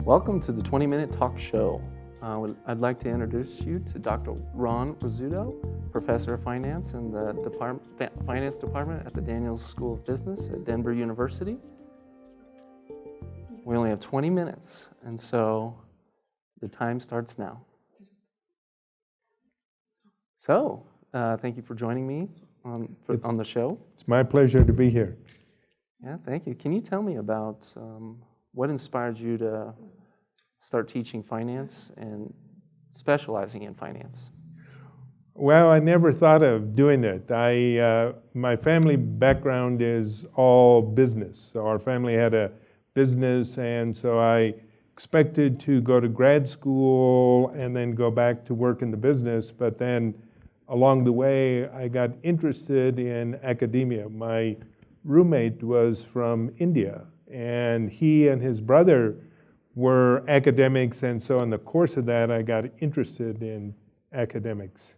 Welcome to the 20-Minute Talk Show. I'd like to introduce you to Dr. Ron Rizzuto, Professor of Finance in the Finance Department at the Daniels School of Business at Denver University. We only have 20 minutes, and so the time starts now. So, thank you for joining me on the show. It's my pleasure to be here. Yeah, thank you. Can you tell me about what inspired you to start teaching finance and specializing in finance? Well, I never thought of doing it. My family background is all business. So our family had a business, and so I expected to go to grad school and then go back to work in the business. But then along the way, I got interested in academia. My roommate was from India, and he and his brother were academics, and so in the course of that, I got interested in academics.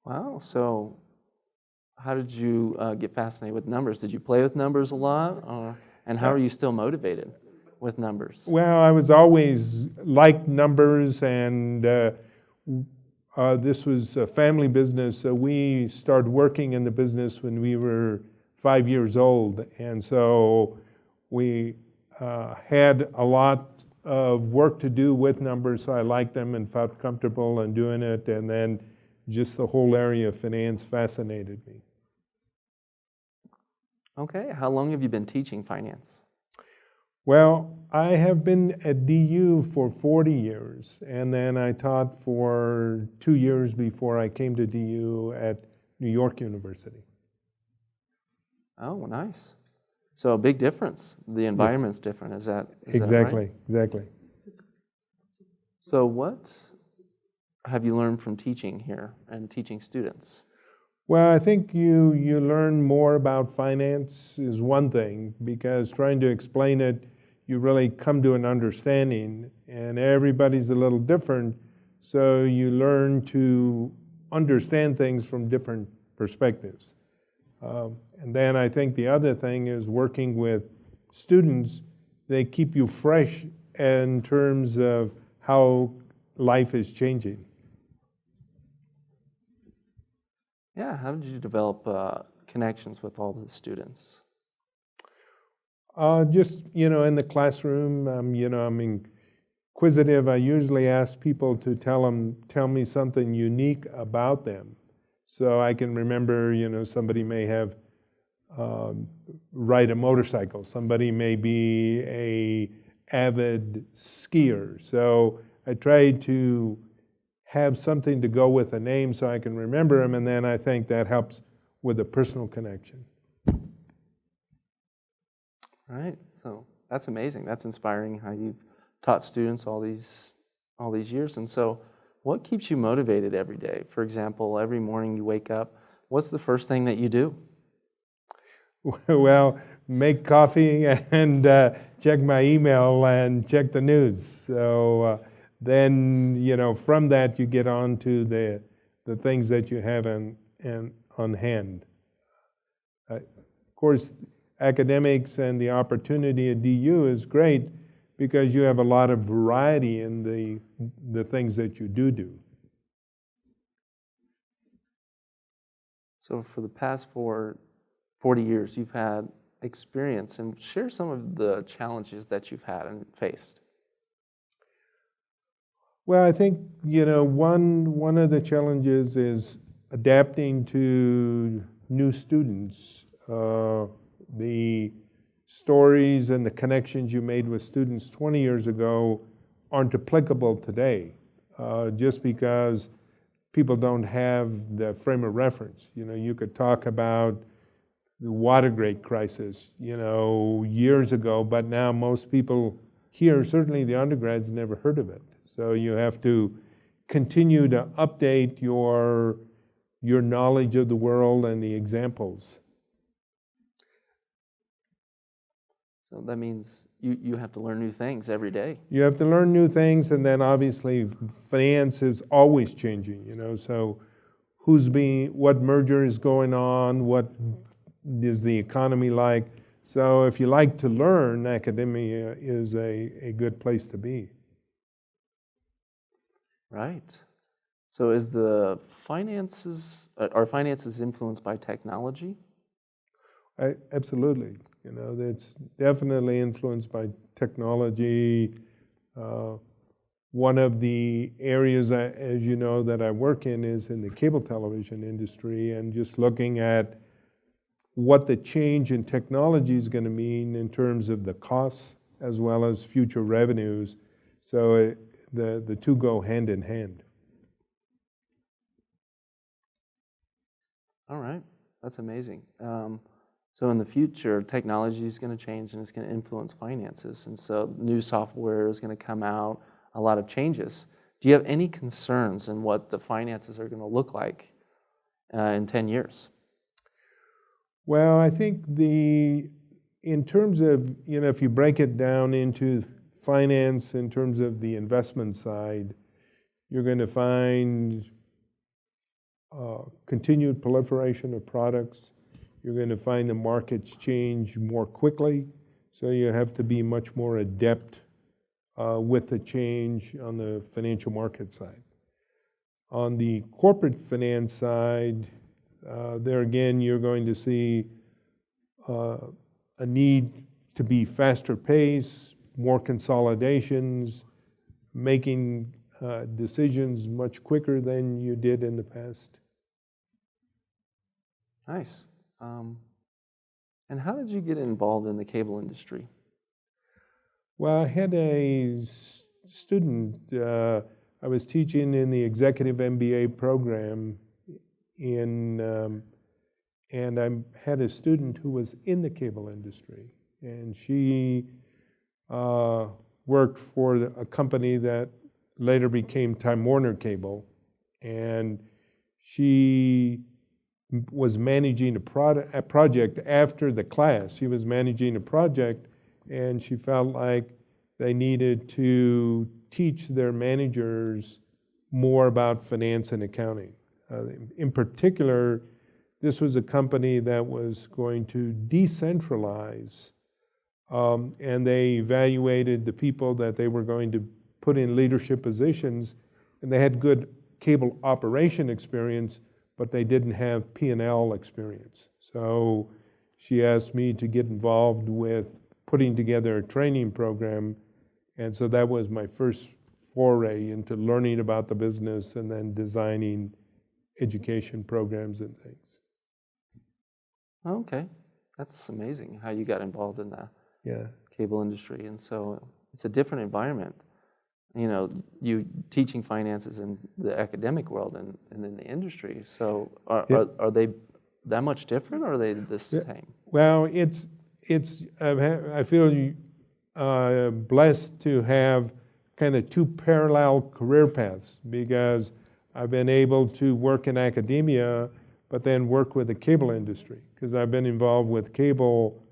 Wow, so how did you get fascinated with numbers? Did you play with numbers a lot? And how are you still motivated with numbers? Well, I was always liked numbers, and this was a family business. So we started working in the business when we were 5 years old, and so we had a lot of work to do with numbers, so I liked them and felt comfortable in doing it, and then just the whole area of finance fascinated me. Okay, how long have you been teaching finance? Well, I have been at DU for 40 years, and then I taught for 2 years before I came to DU at New York University. Oh, nice. So a big difference. The environment's different. Is that Exactly, right? exactly. So what have you learned from teaching here and teaching students? Well, I think you learn more about finance is one thing, because trying to explain it, you really come to an understanding, and everybody's a little different, so you learn to understand things from different perspectives. And then I think the other thing is working with students. They keep you fresh in terms of how life is changing. Yeah, how did you develop connections with all the students? Just, in the classroom, I'm inquisitive. I usually ask people to tell me something unique about them. So I can remember, somebody may have ride a motorcycle. Somebody may be a avid skier. So I try to have something to go with a name so I can remember them, and then I think that helps with a personal connection. Right. So that's amazing. That's inspiring how you've taught students all these years. And so what keeps you motivated every day? For example, every morning you wake up, what's the first thing that you do? Well, make coffee and check my email and check the news. So then, from that you get on to the things that you have on hand. Of course, academics and the opportunity at DU is great because you have a lot of variety in the things that you do. So for the past 40 years, you've had experience, and share some of the challenges that you've had and faced. Well, I think, one of the challenges is adapting to new students. The stories and the connections you made with students 20 years ago aren't applicable today, just because people don't have the frame of reference. You could talk about the Watergate crisis, years ago, but now most people here, certainly the undergrads, never heard of it. So you have to continue to update your knowledge of the world and the examples. So that means you have to learn new things every day. You have to learn new things, and then obviously finance is always changing, so what merger is going on, what is the economy like. So if you like to learn, academia is a good place to be. Right. So are finances influenced by technology? Absolutely. That's definitely influenced by technology. One of the areas, as you know, that I work in is in the cable television industry, and just looking at what the change in technology is going to mean in terms of the costs as well as future revenues. So the two go hand in hand. All right, that's amazing. So in the future, technology is going to change and it's going to influence finances. And so new software is going to come out, a lot of changes. Do you have any concerns in what the finances are going to look like in 10 years? Well, I think in terms of, if you break it down into finance in terms of the investment side, you're going to find continued proliferation of products. You're going to find the markets change more quickly, so you have to be much more adept with the change on the financial market side. On the corporate finance side, there again, you're going to see a need to be faster pace, more consolidations, making decisions much quicker than you did in the past. Nice. And how did you get involved in the cable industry? Well, I had a student, I was teaching in the executive MBA program and I had a student who was in the cable industry, and she worked for a company that later became Time Warner Cable, and she was managing a project after the class. She was managing a project, and she felt like they needed to teach their managers more about finance and accounting. In particular, this was a company that was going to decentralize, and they evaluated the people that they were going to put in leadership positions, and they had good cable operation experience, but they didn't have P&L experience. So she asked me to get involved with putting together a training program, and so that was my first foray into learning about the business and then designing education programs and things. Okay, that's amazing how you got involved in the Yeah. cable industry. And so it's a different environment. You teaching finances in the academic world and in the industry. So are they that much different, or are they the same? Well, I feel blessed to have kind of two parallel career paths, because I've been able to work in academia, but then work with the cable industry, because I've been involved with cable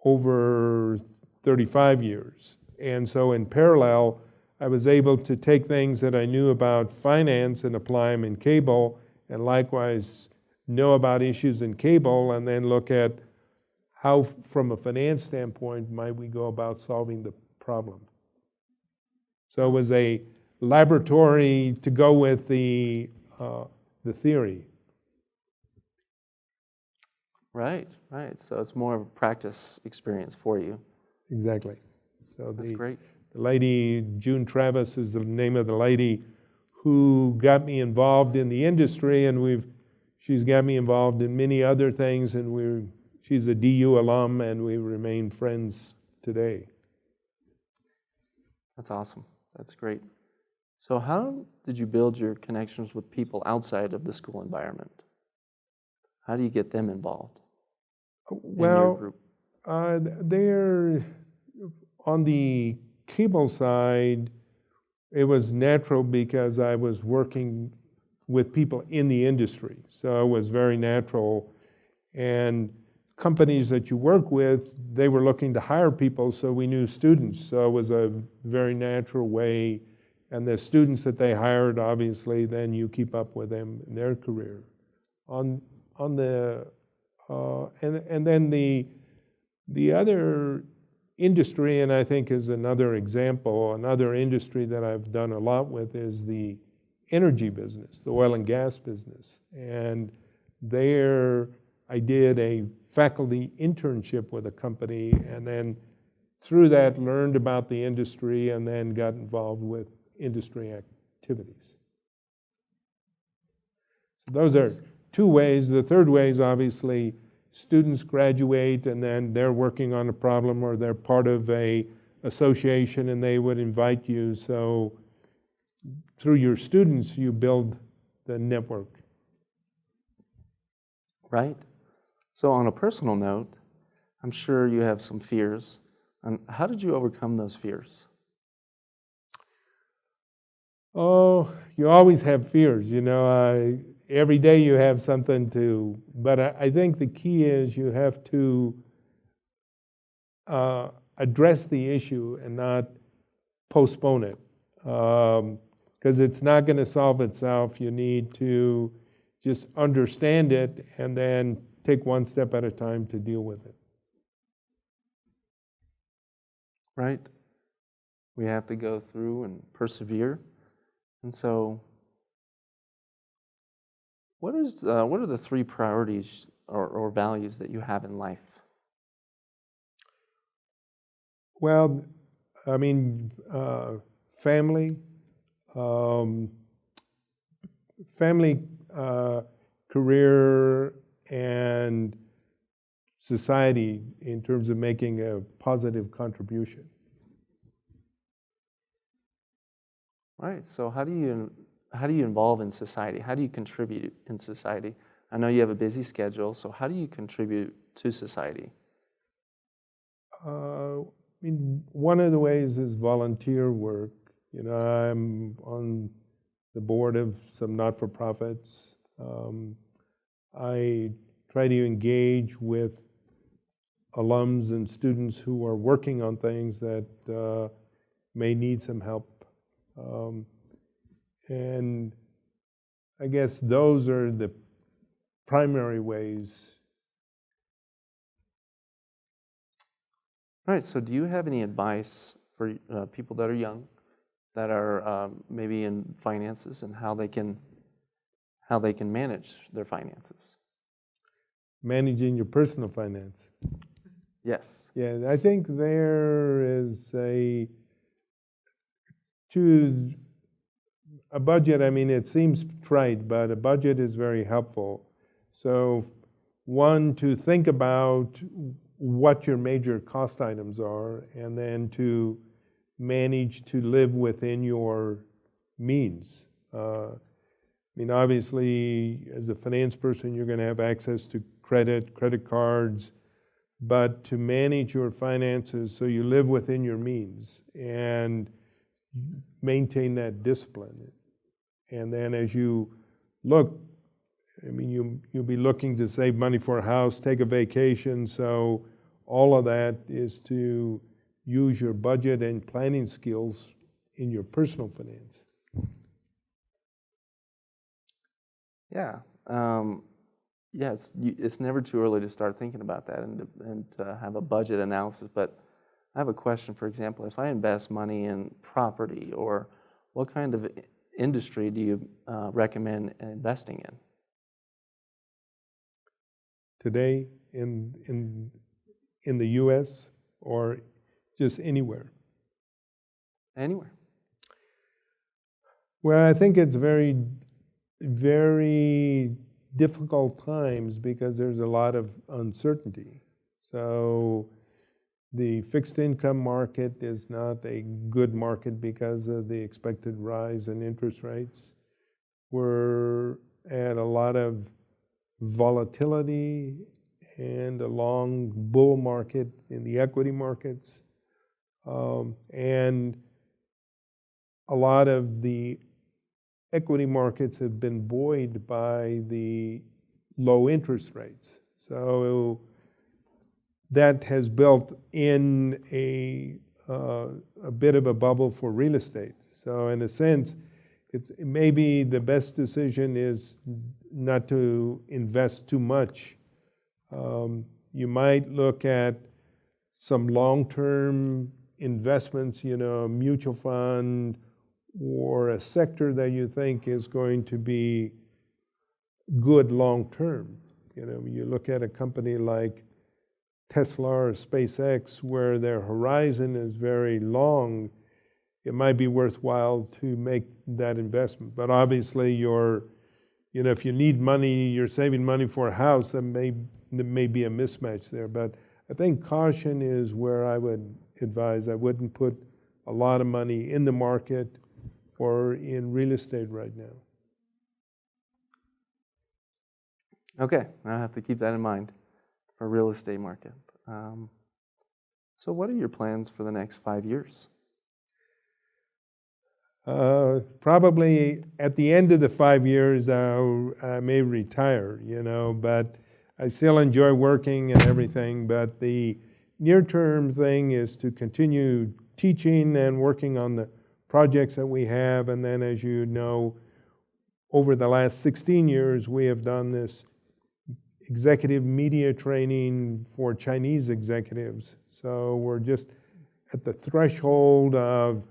over 35 years. And so in parallel, I was able to take things that I knew about finance and apply them in cable, and likewise know about issues in cable, and then look at how, from a finance standpoint, might we go about solving the problem. So it was a laboratory to go with the theory. Right. So it's more of a practice experience for you. Exactly. So that's great. The lady, June Travis is the name of the lady who got me involved in the industry, and she's got me involved in many other things, and she's a DU alum, and we remain friends today. That's awesome. That's great. So how did you build your connections with people outside of the school environment? How do you get them involved in your group? They're on the cable side. it was natural because I was working with people in the industry. So it was very natural. And companies that you work with, they were looking to hire people, so we knew students. So it was a very natural way. And the students that they hired, obviously, then you keep up with them in their career. On the and then the other industry, and I think is another example, another industry that I've done a lot with is the energy business, the oil and gas business. And there I did a faculty internship with a company, and then through that learned about the industry and then got involved with industry activities. So those are two ways. The third way is obviously students graduate and then they're working on a problem or they're part of a association and they would invite you. So through your students, you build the network. Right. So on a personal note, I'm sure you have some fears. And how did you overcome those fears? Oh, you always have fears, you know. Every day you have something to, but I think the key is you have to address the issue and not postpone it. Because it's not going to solve itself. You need to just understand it and then take one step at a time to deal with it. Right. We have to go through and persevere. And so, what are the three priorities or values that you have in life? Well, I mean, family, career, and society in terms of making a positive contribution. Right. So how do you involve in society? How do you contribute in society? I know you have a busy schedule, so how do you contribute to society? I mean, one of the ways is volunteer work. You know, I'm on the board of some not-for-profits. I try to engage with alums and students who are working on things that may need some help. And I guess those are the primary ways. All right, so do you have any advice for people that are young, that are maybe in finances, and how they can manage their finances? Managing your personal finance. Yes. Yeah, I think there is choose a budget. I mean, it seems trite, but a budget is very helpful. So, one, to think about what your major cost items are, and then to manage to live within your means. I mean, obviously, as a finance person, you're going to have access to credit cards, but to manage your finances so you live within your means and maintain that discipline. And then as you look, I mean, you'll be looking to save money for a house, take a vacation, so all of that is to use your budget and planning skills in your personal finance. Yeah. Yeah, it's never too early to start thinking about that and to have a budget analysis. But I have a question. For example, if I invest money in property, or what kind of industry do you recommend investing in? Today in the U.S. or just anywhere? Anywhere. Well, I think it's very, very difficult times because there's a lot of uncertainty. So the fixed income market is not a good market because of the expected rise in interest rates. We're at a lot of volatility and a long bull market in the equity markets. And a lot of the equity markets have been buoyed by the low interest rates. So that has built in a bit of a bubble for real estate. So in a sense, it's maybe the best decision is not to invest too much. You might look at some long-term investments, a mutual fund or a sector that you think is going to be good long-term. You look at a company like Tesla or SpaceX, where their horizon is very long, it might be worthwhile to make that investment. But obviously, if you need money, you're saving money for a house, there may be a mismatch there. But I think caution is where I would advise. I wouldn't put a lot of money in the market or in real estate right now. Okay, I have to keep that in mind for real estate market. So what are your plans for the next 5 years? Probably at the end of the 5 years, I may retire, but I still enjoy working and everything. But the near-term thing is to continue teaching and working on the projects that we have. And then, as you know, over the last 16 years, we have done this executive media training for Chinese executives. So we're just at the threshold of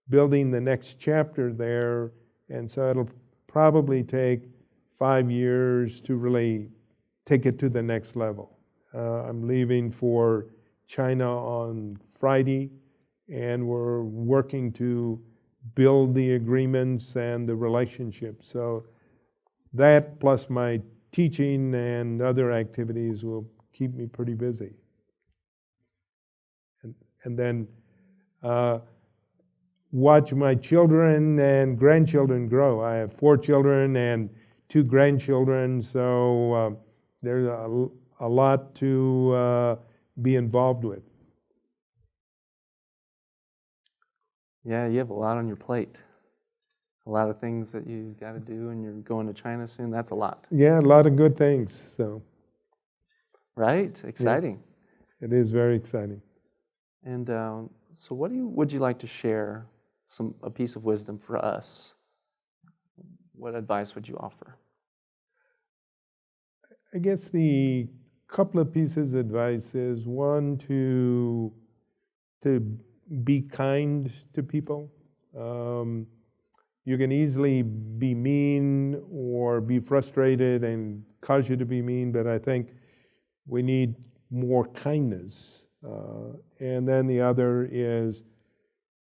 building the next chapter there. And so it'll probably take 5 years to really take it to the next level. I'm leaving for China on Friday, and we're working to build the agreements and the relationships. So that plus my teaching and other activities will keep me pretty busy. And then watch my children and grandchildren grow. I have 4 children and 2 grandchildren, so there's a lot to be involved with. Yeah, you have a lot on your plate. A lot of things that you got to do, and you're going to China soon. That's a lot. Yeah, a lot of good things. So. Right, exciting. Yeah, it is very exciting. And so, would you like to share a piece of wisdom for us? What advice would you offer? I guess the couple of pieces of advice is one to be kind to people. You can easily be mean or be frustrated and cause you to be mean, but I think we need more kindness. And then the other is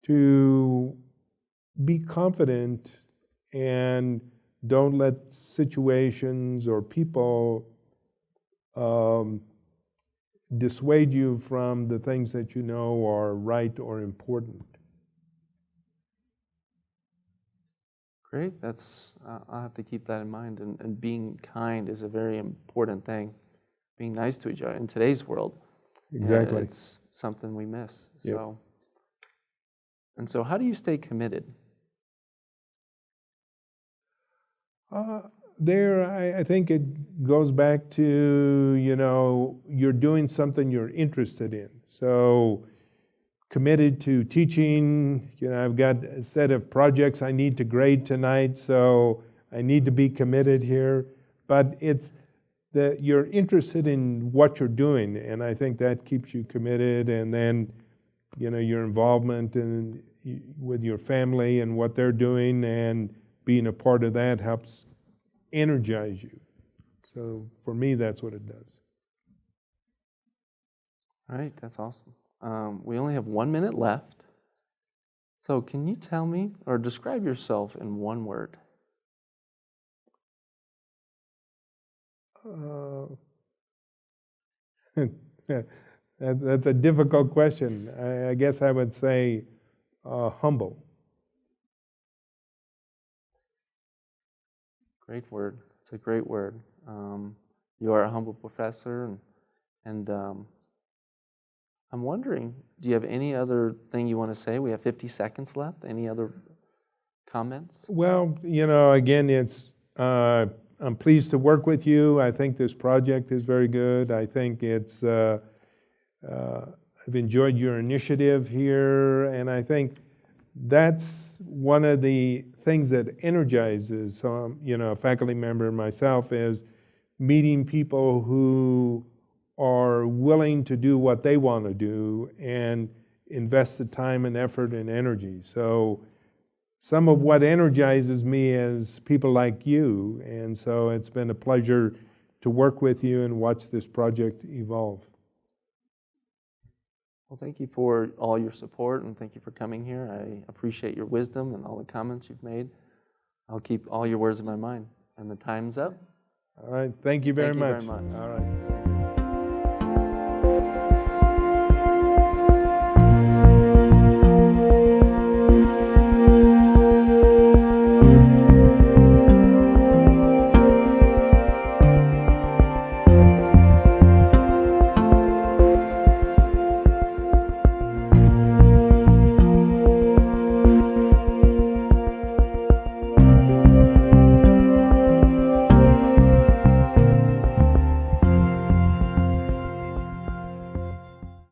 to be confident and don't let situations or people dissuade you from the things that you know are right or important. Great. I'll have to keep that in mind. And being kind is a very important thing. Being nice to each other in today's world. Exactly. It's something we miss. Yep. So how do you stay committed? I think it goes back to, you're doing something you're interested in. So committed to teaching, I've got a set of projects I need to grade tonight, so I need to be committed here. But it's that you're interested in what you're doing, and I think that keeps you committed. And then, your involvement with your family and what they're doing and being a part of that helps energize you. So for me, that's what it does. All right, that's awesome. We only have 1 minute left. So can you tell me or describe yourself in one word? That's a difficult question. I guess I would say humble. Great word. It's a great word. You are a humble professor, and I'm wondering, do you have any other thing you want to say? We have 50 seconds left. Any other comments? Well, again, I'm pleased to work with you. I think this project is very good. I think I've enjoyed your initiative here, and I think that's one of the things that energizes, a faculty member myself, is meeting people who are willing to do what they want to do and invest the time and effort and energy. So some of what energizes me is people like you, and so it's been a pleasure to work with you and watch this project evolve. Well, thank you for all your support, and thank you for coming here. I appreciate your wisdom and all the comments you've made. I'll keep all your words in my mind. And the time's up. All right. Thank you very much. Thank you very much. All right.